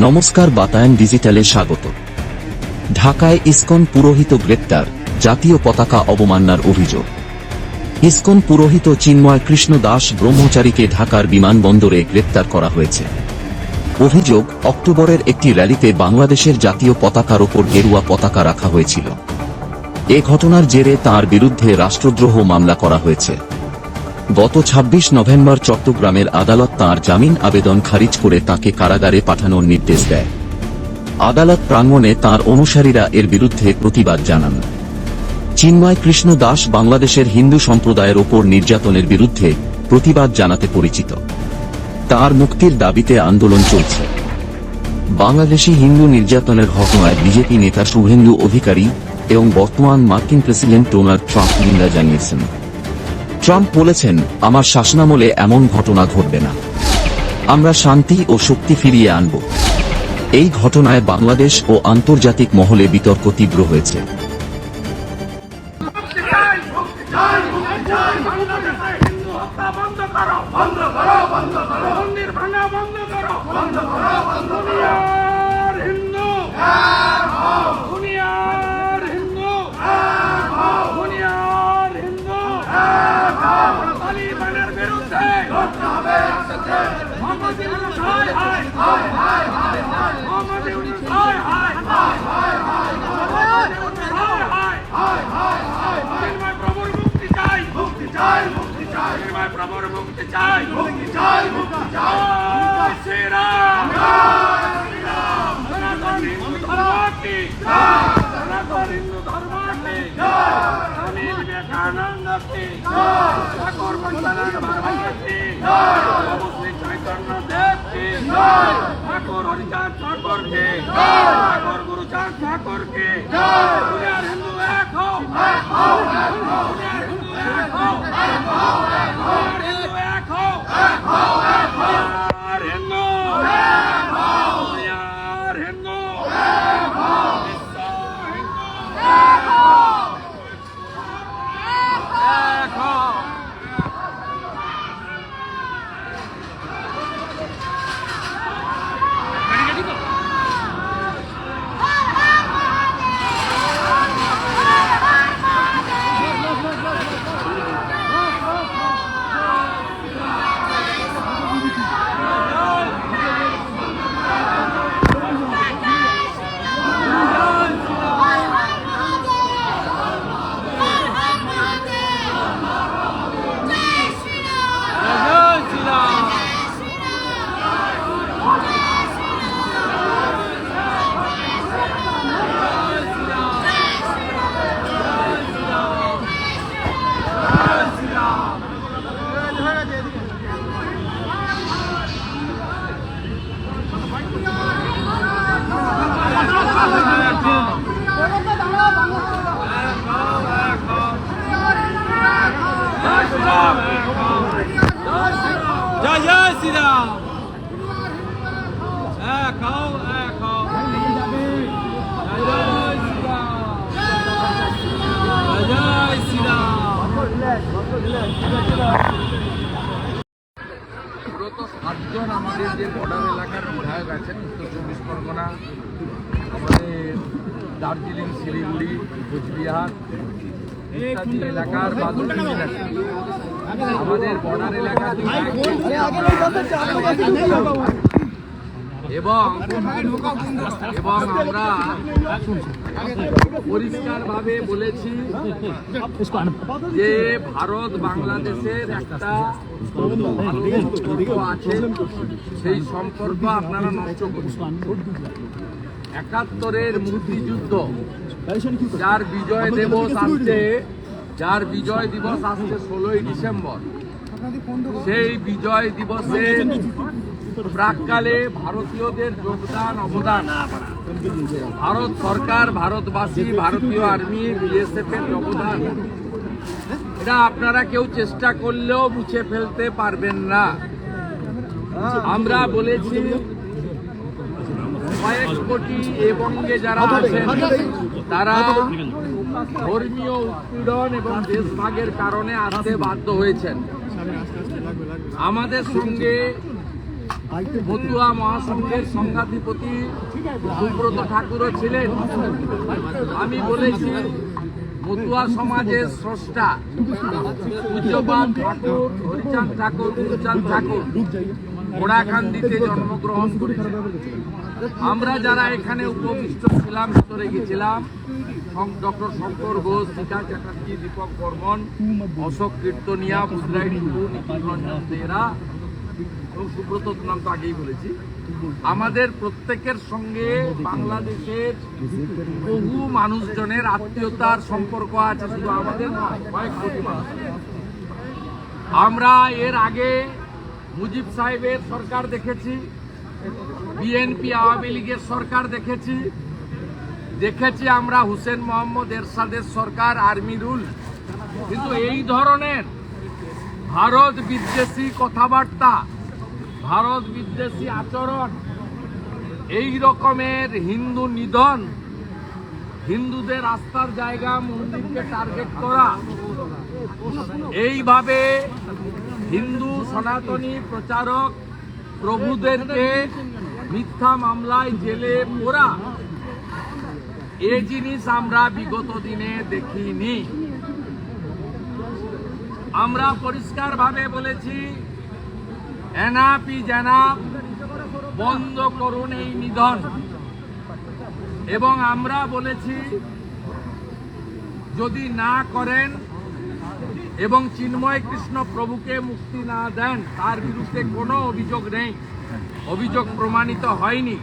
নমস্কার, বাতায়ন ডিজিটালে স্বাগত। ঢাকায় ইসকন পুরোহিত গ্রেপ্তার, জাতীয় পতাকা অবমাননার অভিযোগ। ইসকন পুরোহিত চিন্ময় কৃষ্ণ দাস ব্রহ্মচারীকে ঢাকার বিমানবন্দরে গ্রেপ্তার করা হয়েছে। অভিযোগ, অক্টোবরের একটি র্যালিতে বাংলাদেশের জাতীয় পতাকার ওপর গেরুয়া পতাকা রাখা হয়েছিল। এ ঘটনার জেরে তাঁর বিরুদ্ধে রাষ্ট্রদ্রোহ মামলা করা হয়েছে। গত ২৬ নভেম্বর চট্টগ্রামের আদালত তাঁর জামিন আবেদন খারিজ করে তাঁকে কারাগারে পাঠানোর নির্দেশ দেয়। আদালত প্রাঙ্গণে তাঁর অনুসারীরা এর বিরুদ্ধে প্রতিবাদ জানান। চিন্ময় কৃষ্ণ দাস বাংলাদেশের হিন্দু সম্প্রদায়ের ওপর নির্যাতনের বিরুদ্ধে প্রতিবাদ জানাতে পরিচিত। তাঁর মুক্তির দাবিতে আন্দোলন চলছে। বাংলাদেশি হিন্দু নির্যাতনের ঘটনায় বিজেপি নেতা শুভেন্দু অধিকারী এবং বর্তমান মার্কিন প্রেসিডেন্ট ডোনাল্ড ট্রাম্প নিন্দা জানিয়েছেন। ট্রাম্প বলেছেন, আমার শাসনামলে এমন ঘটনা ঘটবে না। আমরা শান্তি ও শক্তি ফিরিয়ে আনব। এই ঘটনায় বাংলাদেশ ও আন্তর্জাতিক মহলে বিতর্ক তীব্র হয়েছে। ঠাকুর হরিচাঁদ ঠাকুরকে, ঠাকুর গুরুচাঁদ ঠাকুরকে, দুনিয়ার হিন্দু এক হও, দুনিয়ার হিন্দু এক হও, দুনিয়ার হিন্দু এক হও, দুনিয়ার হিন্দু, দুনিয়ার হিন্দু, বিশ্ব হিন্দু এক হও, এক হও। জয় জয় শ্রীরাম। এক হও, এক হও। জয় শ্রীরাম, জয় শ্রীরাম। বিগত 7 জন আমাদের যে বর্ডার এলাকার বিধায়ক আছেন, উত্তর 24 পরগনা, আমাদের দার্জিলিং, শিলিগুড়ি, কোচবিহার ইত্যাদি এলাকার আমাদের বর্ডার এলাকা এবং আমরা পরিষ্কারভাবে বলেছি যে ভারত বাংলাদেশের একটা সম্পর্ক আছে, সেই সম্পর্ক আপনারা নষ্ট করছেন। ৭১-এর মুক্তিযুদ্ধ যার বিজয় দিবস আসছে 16ই ডিসেম্বর, সেই বিজয় দিবসের প্রাক্কালে ভারতীয়দের যোগদান অবদান, ভারত সরকার, ভারতবাসী, ভারতীয় আর্মি, বিএসএফ এর অবদান, এটা আপনারা কেউ চেষ্টা করলেও মুছে ফেলতে পারবেন না। আমরা বলেছি কয়েক কোটি এবঙ্গে যারা আছেন তারা ধর্মীয় উৎপীড়ন এবং দেশভাগের কারণে আসতে বাধ্য হয়েছেন। আমাদের সঙ্গে মতুয়া মহাসংঘের সংঘাধিপতি সুব্রত ঠাকুরও ছিলেন। আমি বলেছি মতুয়া সমাজের স্রষ্টা পূজ্যপাদ ঠাকুর হরিচাঁদ ঠাকুর গুরুচাঁদ ঠাকুর ঘোড়াখান্দিতে জন্মগ্রহণ করেছেন। আমরা যারা এখানে উপবিষ্ট ছিলাম, ভিতরে গেছিলাম, ডক্টর শঙ্কর ঘোষ, সীতা চ্যাটার্জি, দীপক বর্মন, অশোক কীর্তনিয়া, বুধরাই টুডু, নিখিল রঞ্জন দেরা এবং সুব্রত নাম তো আগেই বলেছি। আমাদের প্রত্যেকের সঙ্গে বাংলাদেশের বহু মানুষজনের আত্মীয়তার সম্পর্ক আছে, শুধু আমাদের নয়, কয়েক কোটি মানুষ। আমরা এর আগে মুজিব সাহেবের সরকার দেখেছি, বিএনপি আওয়ামী লীগের সরকার দেখেছি, আমরা হুসেন মোহাম্মদ এরশাদের সরকার, আর্মি রুল। কিন্তু এই ধরনের ভারত বিদ্বেষী কথাবার্তা, ভারত বিদ্বেষী আচরণ, এই রকমের হিন্দু নিধন, হিন্দুদের আস্থার জায়গা মন্দিরকে টার্গেট করা, এইভাবে হিন্দু সনাতনী প্রচারক প্রভুদেরকে মিথ্যা মামলায় জেলে পোরা, এই জিনিস আমরা বিগত দিনে দেখিনি। আমরা পরিষ্কারভাবে বলেছি, এনআপি জেনাপ বন্ধ করুন এই নিধন। এবং আমরা বলেছি, যদি না করেন এবং চিন্ময় কৃষ্ণ প্রভুকে মুক্তি না দেন, তার বিরুদ্ধে কোনো অভিযোগ নেই, অভিযোগ প্রমাণিত হয়নি,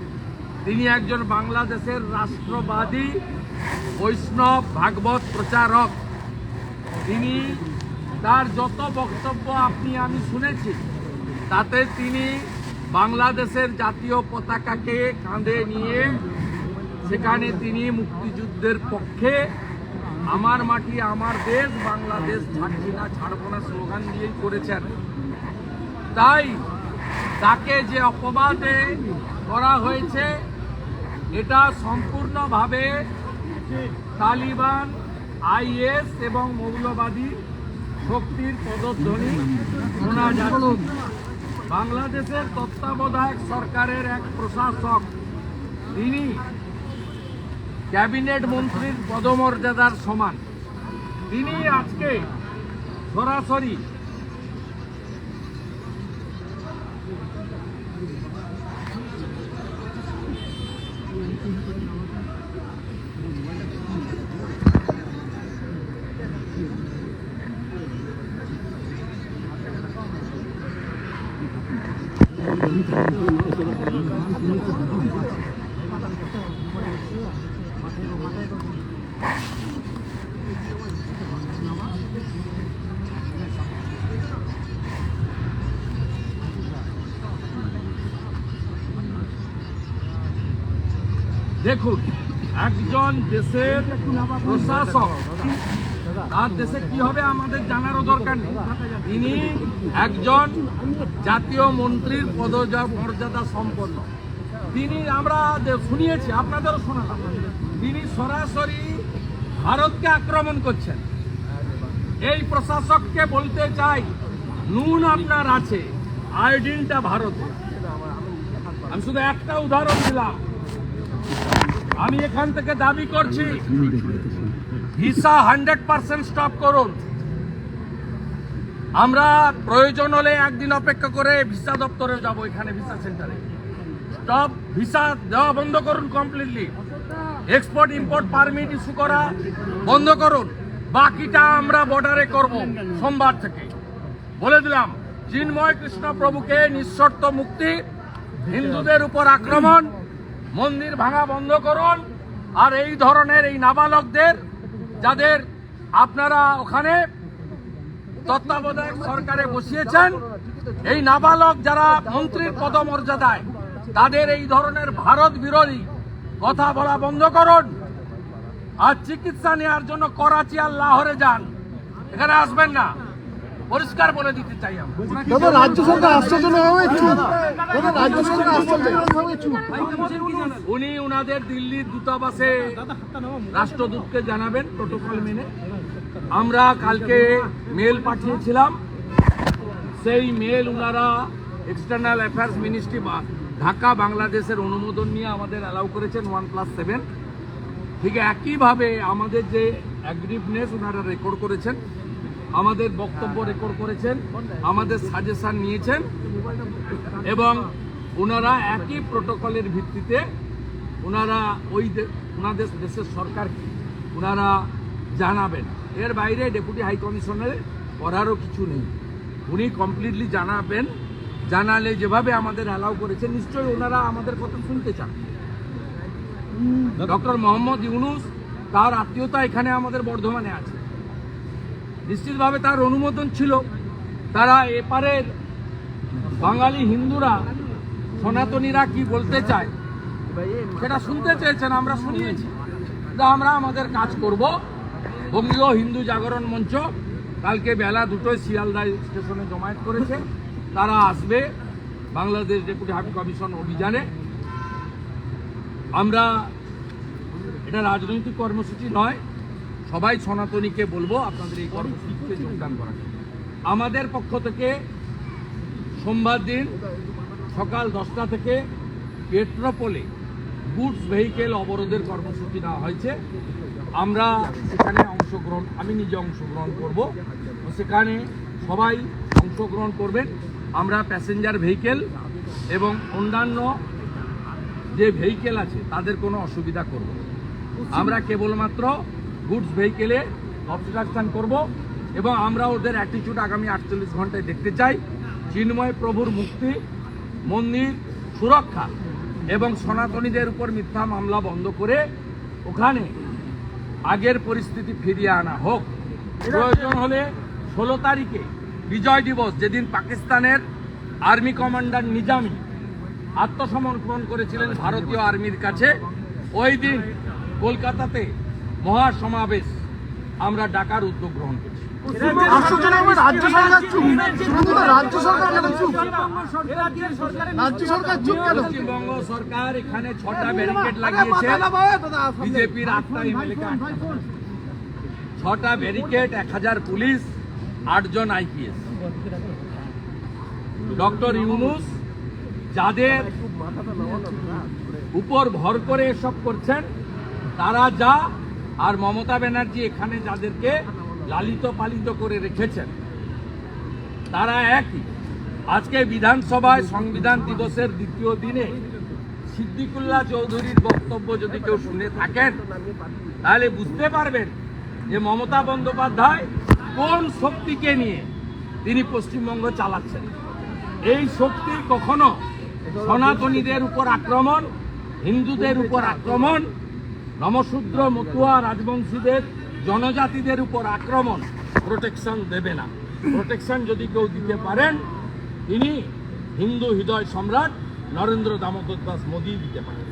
তিনি একজন বাংলাদেশের রাষ্ট্রবাদী বৈষ্ণব ভাগবত প্রচারক। তিনি তার যত বক্তব্য আপনি আমি শুনেছি, তাতে তিনি বাংলাদেশের জাতীয় পতাকাকে কাঁধে নিয়ে সেখানে তিনি মুক্তিযুদ্ধের পক্ষে আমার মাটি আমার দেশ, বাংলাদেশ ছাড়ছি না, ছাড়বো না স্লোগান দিয়েই করেছেন। তাই তাকে যে অপবাদে করা হয়েছে, এটা সম্পূর্ণভাবে তালিবান, আইএস এবং মৌলবাদী শক্তির পদধ্বনি শোনা যাচ্ছে। বাংলাদেশের তত্ত্বাবধায়ক সরকারের এক প্রশাসক, তিনি ক্যাবিনেট মন্ত্রীর পদমর্যাদার সমান, তিনি আজকে সরাসরি দেখুন, একজন দেশের প্রশাসক, তার দেশে কি হবে আমাদের জানারও দরকার নেই, তিনি একজন জাতীয় মন্ত্রীর পদমর্যাদা সম্পন্ন। তিনি, আমরা শুনিয়েছি, আপনাদেরও শোনালাম, তিনি সরাসরি ভারতকে আক্রমণ করছেন। এই প্রশাসককে বলতে চাই, নুন আপনার আছে, আয়োডিনটা ভারতে। আমি শুধু একটা উদাহরণ দিলাম। আমি এখান থেকে দাবি করছি, ভিসা 100% স্টপ করুন। আমরা প্রয়োজন হলে একদিন অপেক্ষা করে ভিসা দপ্তরে যাব, এখানে ভিসা সেন্টারে স্টপ, ভিসা দেওয়া বন্ধ করুন completely. Export import permit issue করা বন্ধ করুন। বাকিটা আমরা বর্ডারে করব সোমবার থেকে। বলে দিলাম, চিন্ময় কৃষ্ণ প্রভুকে নিঃশর্ত মুক্তি, হিন্দুদের উপর আক্রমণ, মন্দির ভাঙা বন্ধ করুন। আর এই ধরনের এই নাবালকদের, যাদের আপনারা ওখানে তত্ত্বাবধায়ক সরকারে বসিয়েছেন, এই নাবালক যারা মন্ত্রীর পদমর্যাদায়, তাদের এই ধরনের ভারত বিরোধী কথা বলা বন্ধ করুন। আর চিকিৎসা নেওয়ার জন্য করাচি আর লাহোরে যান, এখানে আসবেন না, পরিষ্কার বলে দিতে চাই। রাজ্য সরকার আশ্চর্য হবে, রাজ্য সরকার আশ্চর্য। উনি উনাদের দিল্লির দূতাবাসে রাষ্ট্রদূতকে জানাবেন প্রোটোকল মেনে। আমরা কালকে মেল পাঠিয়েছিলাম, সেই মেল উনারা এক্সটার্নাল অ্যাফেয়ার্স মিনিস্ট্রি ঢাকা বাংলাদেশের অনুমোদন নিয়ে আমাদের অ্যালাউ করেছেন 1+7। ঠিক একইভাবে আমাদের যে অ্যাগ্রিভনেস ওনারা রেকর্ড করেছেন, আমাদের বক্তব্য রেকর্ড করেছেন, আমাদের সাজেশন নিয়েছেন এবং ওনারা একই প্রোটোকলের ভিত্তিতে ওনারা ওনাদের দেশের সরকারকে ওনারা জানাবেন। এর বাইরে ডেপুটি হাই কমিশনারের করারও কিছু নেই, উনি কমপ্লিটলি জানাবেন। জানালে যেভাবে আমাদের অ্যালাউ করেছেন নিশ্চয়ই ওনারা আমাদের কথা শুনতে চান। ডক্টর মোহাম্মদ ইউনুস তার আত্মীয়তা এখানে আমাদের বর্ধমানে আছে, নিশ্চিতভাবে তার অনুমোদন ছিল। তারা এপারের বাঙালি হিন্দুরা সনাতনীরা কি বলতে চায় সেটা শুনতে চেয়েছেন, আমরা শুনিয়েছি। আমরা আমাদের কাজ করব। বঙ্গীয় হিন্দু জাগরণ মঞ্চ কালকে বেলা 2টোয় শিয়ালদা স্টেশনে জমায়েত করেছে, তারা আসবে বাংলাদেশ ডেপুটি হাই কমিশন অভিযানে। আমরা এটা রাজনৈতিক কর্মসূচি নয়, সবাই সনাতনীকে বলবো আপনাদের এই কর্মসূচিতে যোগদান করার। আমাদের পক্ষ থেকে সোমবার দিন সকাল 10টা থেকে পেট্রোপোলে গুডস ভেহিকেল অবরোধের কর্মসূচি নেওয়া হয়েছে। আমরা সেখানে আমি নিজে অংশগ্রহণ করব, সেখানে সবাই অংশগ্রহণ করবেন। আমরা প্যাসেঞ্জার ভেহিকেল এবং অন্যান্য যে ভেহিকেল আছে তাদের কোনো অসুবিধা করব না। আমরা কেবলমাত্র গুডস ভেহিকেলে অবস্ট্রাকশন করব এবং আমরা ওদের অ্যাটিটিউড আগামী 48 ঘন্টায় দেখতে চাই। চিন্ময় প্রভুর মুক্তি, মন্দির সুরক্ষা এবং সনাতনীদের উপর মিথ্যা মামলা বন্ধ করে ওখানে আগের পরিস্থিতি ফিরিয়ে আনা হোক। প্রয়োজন হলে 16 তারিখে বিজয় দিবস, যেদিন পাকিস্তানের আর্মি কমান্ডার নিজামী আত্মসমর্পণ করেছিলেন ভারতীয় আর্মির কাছে, ওই দিন কলকাতাতে মহাসমাবেশ আমরা ডাকার উদ্যোগ গ্রহণ করছি। রাজ্য সরকার চুপ, রাজ্য সরকার কেন চুপ? রাজ্য সরকার চুপ কেন? পশ্চিমবঙ্গ সরকার এখানে 6টা ব্যারিকেড লাগিয়েছে, বিজেপির 8টা এমএলএকে 6টা ব্যারিকেড, 1000 পুলিশ, 8 জন আইপিএস। ডক্টর ইউনুস যাদের উপর ভর করে এসব করছেন তারা যা, আর মমতা ব্যানার্জি এখানে যাদেরকে লালিত পালিত করে রেখেছেন তারা একই। আজকে বিধানসভায় সংবিধান দিবসের দ্বিতীয় দিনে সিদ্দিকুল্লাহ চৌধুরীর বক্তব্য যদি কেউ শুনে থাকেন তাহলে বুঝতে পারবেন যে মমতা বন্দ্যোপাধ্যায় কোন শক্তিকে নিয়ে তিনি পশ্চিমবঙ্গ চালাচ্ছেন। এই শক্তি কখনো সনাতনীদের উপর আক্রমণ, হিন্দুদের উপর আক্রমণ, নমশূদ্র মতুয়া রাজবংশীদের জনজাতিদের উপর আক্রমণ প্রোটেকশন দেবে না। প্রোটেকশন যদি কেউ দিতে পারেন তিনি হিন্দু হৃদয় সম্রাট নরেন্দ্র দামোদর দাস মোদী দিতে পারেন।